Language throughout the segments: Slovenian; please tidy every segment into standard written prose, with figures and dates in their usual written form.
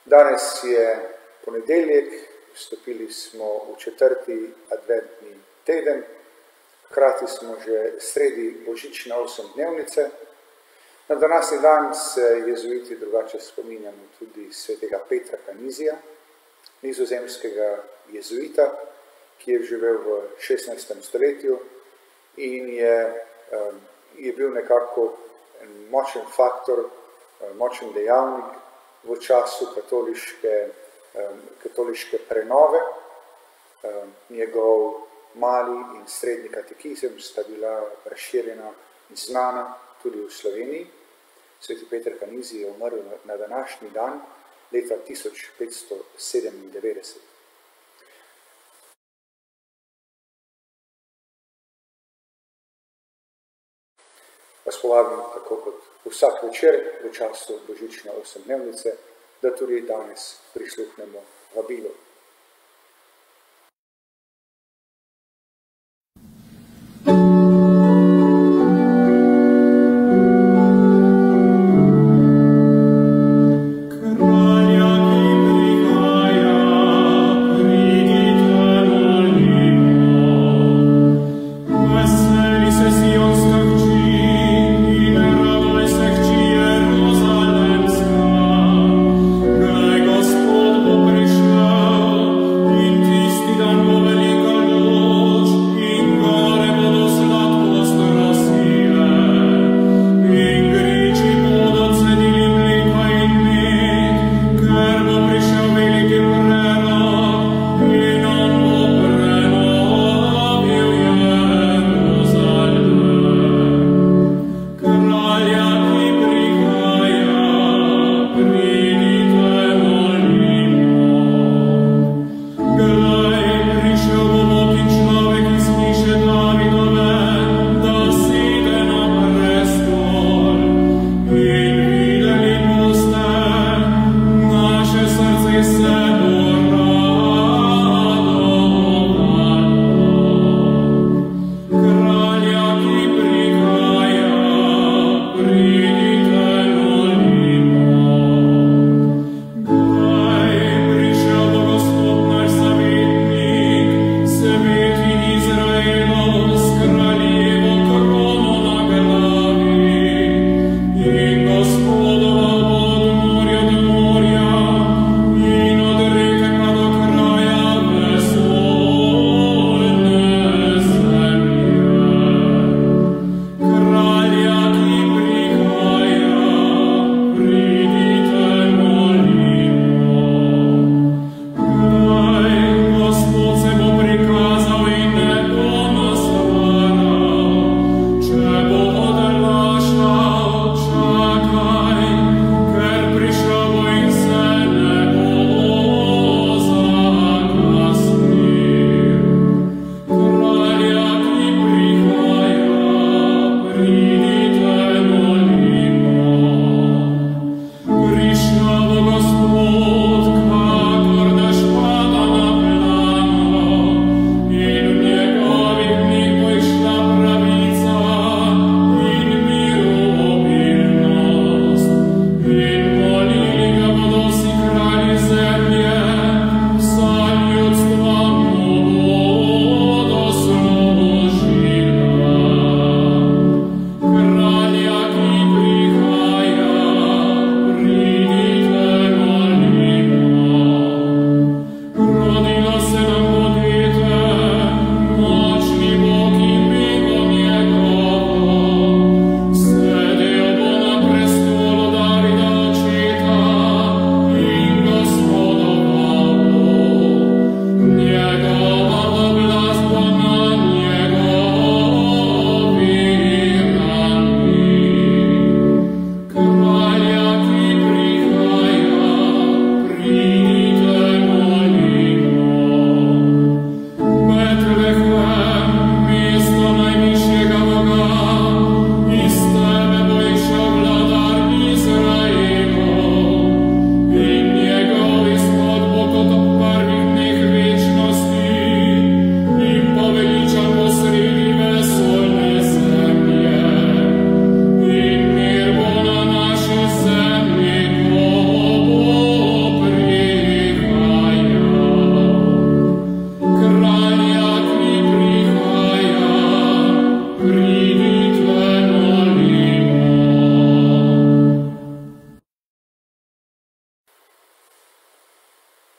Danes je ponedeljek, vstopili smo v 4. adventni teden, hkrati smo že sredi božične 8-dnevnice. Na današnji dan se jezuiti drugače spominjamo tudi svetega Petra Canizija, nizozemskega jezuita, ki je živel v 16. stoletju in je bil nekako močen faktor, močen dejavnik v času katoliške prenove. Njegov mali in srednji katekizem sta bila razširjena in znana tudi v Sloveniji. Sveti Peter Canizij je umrl na današnji dan leta 1597. Vas povabim, tako kot vsak večer v času božične 8-dnevnice, da tudi danes prisluhnemo vabilu. Gospod bo prišel.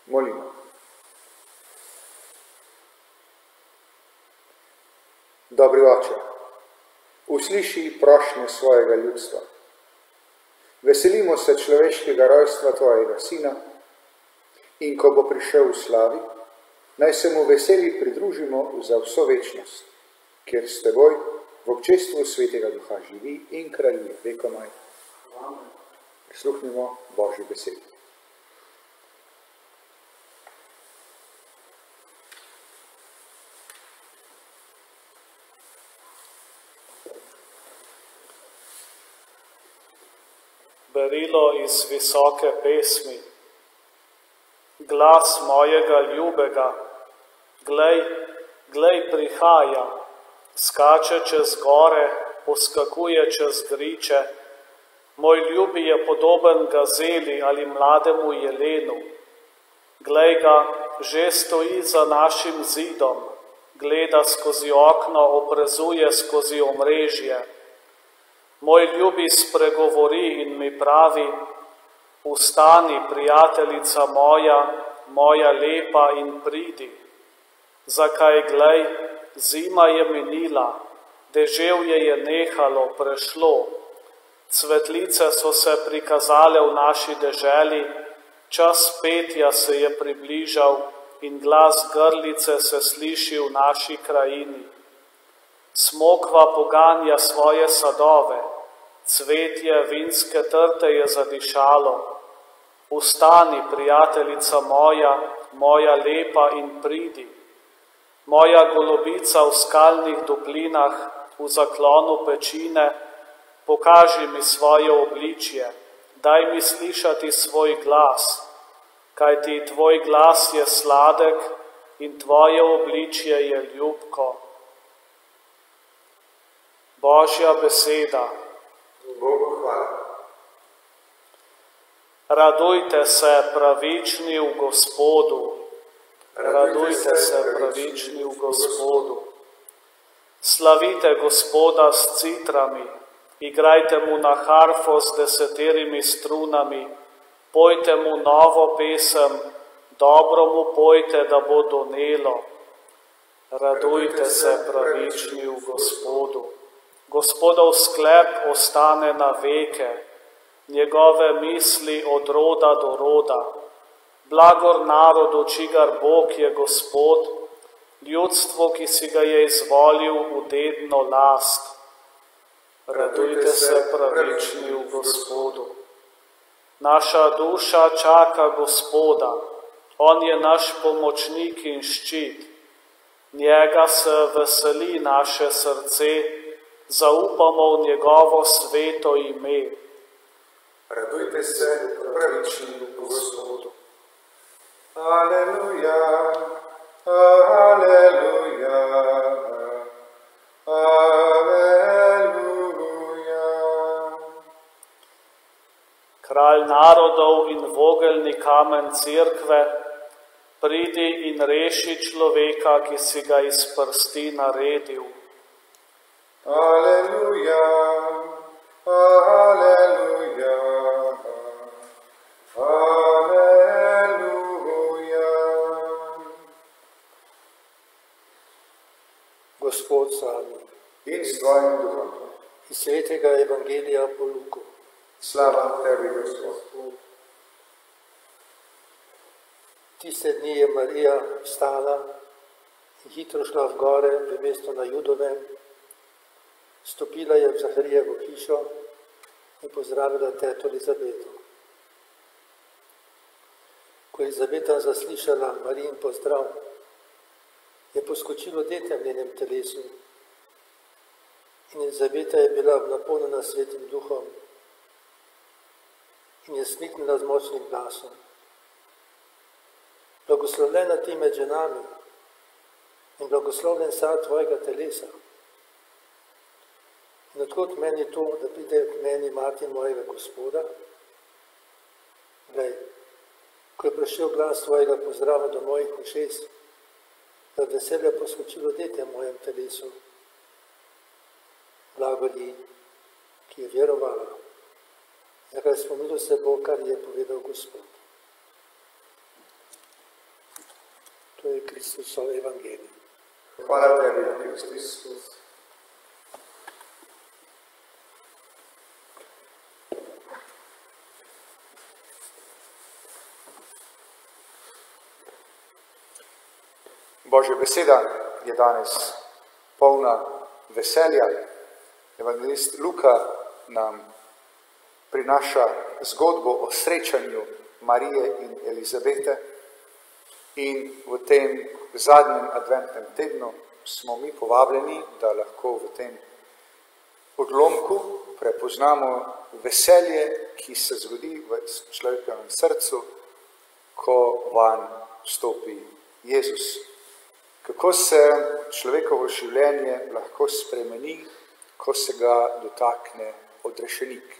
Molimo. Dobri Oče, usliši prošnje svojega ljudstva. Veselimo se človeškega rojstva tvojega Sina in ko bo prišel v slavi, naj se mu veseli pridružimo za vso večnost, kjer s teboj v občestvu Svetega Duha živi in kraljuje vekomaj. Amen. Prisluhnimo Božji besedi. Berilo iz visoke pesmi. Glas mojega ljubega, glej, glej prihaja, skače čez gore, poskakuje čez griče. Moj ljubi je podoben gazeli ali mlademu jelenu. Glej ga, že stoji za našim zidom, gleda skozi okno, oprezuje skozi omrežje. Moj ljubi spregovori in mi pravi, vstani, prijateljica moja lepa in pridi. Zakaj, glej, zima je minila, deževje je nehalo, prešlo. Cvetlice so se prikazale v naši deželi, čas petja se je približal in glas grlice se sliši v naši krajini. Smokva poganja svoje sadove, cvetje vinske trte je zadišalo. Vstani, prijateljica moja lepa in pridi. Moja golobica v skalnih doplinah, v zaklonu pečine, pokaži mi svoje obličje, daj mi slišati svoj glas, kajti tvoj glas je sladek in tvoje obličje je ljubko. Božja beseda. Bogu hvala. Radujte se, pravični v Gospodu. Radujte se, pravični v Gospodu. Slavite Gospoda s citrami, igrajte mu na harfo s 10 strunami, pojte mu novo pesem, dobro mu pojte, da bo donelo. Radujte se, pravični v Gospodu. Gospodov sklep ostane na veke, njegove misli od roda do roda. Blagor narodu, čigar Bog je Gospod, ljudstvo, ki si ga je izvolil v dedno last. Radujte se, pravični v Gospodu. Naša duša čaka Gospoda, on je naš pomočnik in ščit. Njega se veseli naše srce, zaupamo v njegovo sveto ime. Radujte se, pravični v Gospodu. Aleluja, aleluja, aleluja. Kralj narodov in vogelni kamen cerkve, pridi in reši človeka, ki si ga iz prsti naredil. Aleluja, aleluja, aleluja. Gospod z vami. In s tvojim duhom. Iz svetega evangelija po Luku. Slava tebi, Gospod. Tiste dni je Marija vstala in hitro šla v gore v mesto na Judovem, stopila je v Zaharijevo hišo in pozdravila teto Elizabeto. Ko je Elizabeta zaslišala Marijin pozdrav, je poskočilo dete v njenem telesu in Elizabeta je bila napolnjena Svetim Duhom in je sniknila z močnim glasom. Blagoslovljena ti med ženami in blagoslovljen sad tvojega telesa. In odkot meni to, da pride k meni mati mojega Gospoda? Glej, ko je prišel glas tvojega pozdrava do mojih ušes, da veselje poskočilo dete v mojem telesu. Blago ji, ki je verovala, zakaj spomnilo se bo, kar je povedal Gospod. Kristusov evangelij. Hvala tebi, Kristus. Božja beseda je danes polna veselja. Evangelist Luka nam prinaša zgodbo o srečanju Marije in Elizabete in v tem zadnjem adventnem tednu smo mi povabljeni, da lahko v tem odlomku prepoznamo veselje, ki se zgodi v človekovem srcu, ko vanj vstopi Jezus. Kako se človekovo življenje lahko spremeni, ko se ga dotakne odrešenik.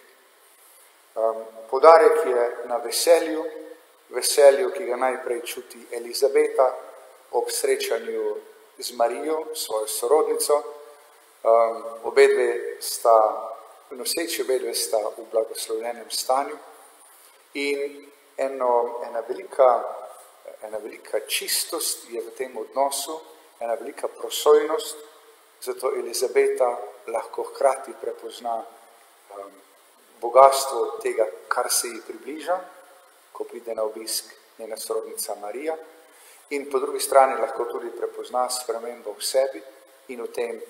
Poudarek je na veselju, ki ga najprej čuti Elizabeta ob srečanju z Marijo, svojo sorodnico. Obedve sta v blagoslovljenem stanju in ena velika čistost je v tem odnosu, ena velika prosojnost, zato Elizabeta lahko hkrati prepozna bogastvo tega, kar se ji približa, ko pride na obisk njena sorodnica Marija, in po drugi strani lahko tudi prepozna spremembo v sebi in v tem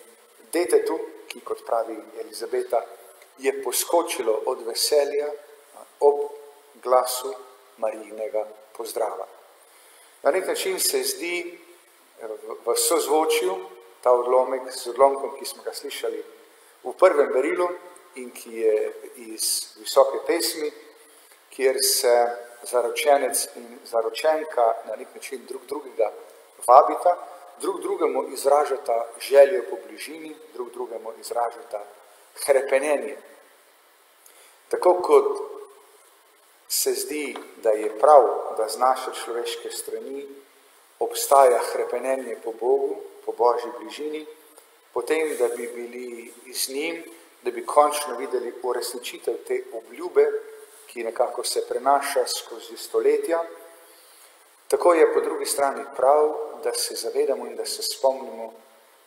detetu, ki, kot pravi Elizabeta, je poskočilo od veselja ob glasu Marijinega pozdrava. Na nek način se zdi v sozvočju ta odlomek z odlomkom, ki smo ga slišali v prvem berilu in ki je iz Visoke pesmi, kjer se zaročenec in zaročenka na nek način drug drugega vabita, drug drugemu izražata željo po bližini, drug drugemu izražata hrepenenje. Tako kot se zdi, da je prav, da z naše človeške strani obstaja hrepenenje po Bogu, po Božji bližini, potem, da bi bili z njim, da bi končno videli uresničitev te obljube, ki nekako se prenaša skozi stoletja. Tako je po drugi strani prav, da se zavedamo in da se spomnimo,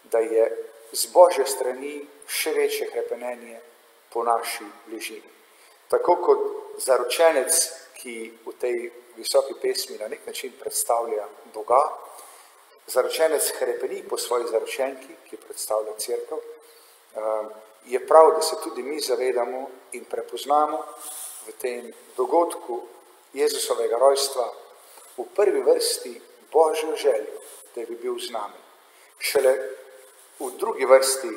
da je z Božje strani še večje hrepenenje po naši bližini. Tako kot zaročenec, ki v tej visoki pesmi na nek način predstavlja Boga, zaročenec hrepeni po svoji zaročenki, ki predstavlja cerkev, je prav, da se tudi mi zavedamo in prepoznamo v tem dogodku Jezusovega rojstva v prvi vrsti Božjo željo, da bi bil z nami. Šele v drugi vrsti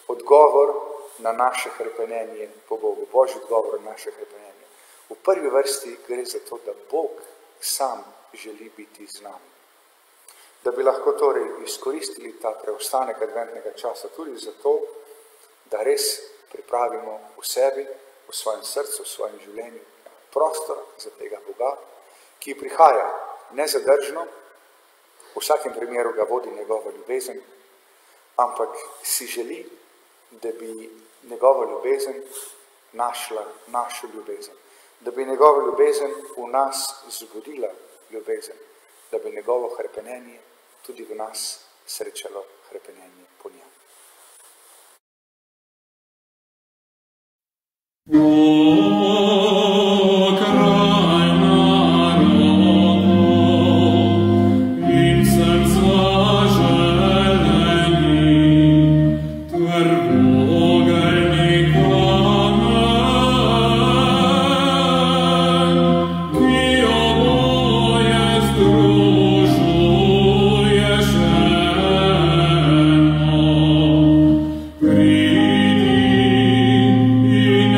odgovor na naše hrepenenje po Bogu, Božji odgovor na naše hrepenenje. V prvi vrsti gre za to, da Bog sam želi biti z nami. Da bi lahko torej izkoristili ta preostanek adventnega časa tudi zato, da res pripravimo v sebi, v svojem srcu, v svojem življenju prostor za tega Boga, ki prihaja nezadržno, v vsakem primeru ga vodi njegova ljubezen, ampak si želi, da bi njegova ljubezen našla našo ljubezen, da bi njegova ljubezen v nas zbudila ljubezen, da bi njegovo hrepenenje tudi v nas srečalo hrepenenje po njem. Pridi in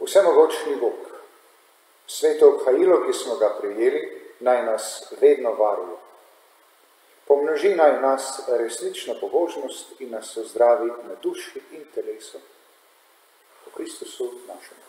Vsemogočni Bog, sveto obhajilo, ki smo ga prejeli, naj nas vedno varuje. Pomnoži naj nas resnično pobožnost in nas ozdravi na duši in telesu. Po Kristusu našem.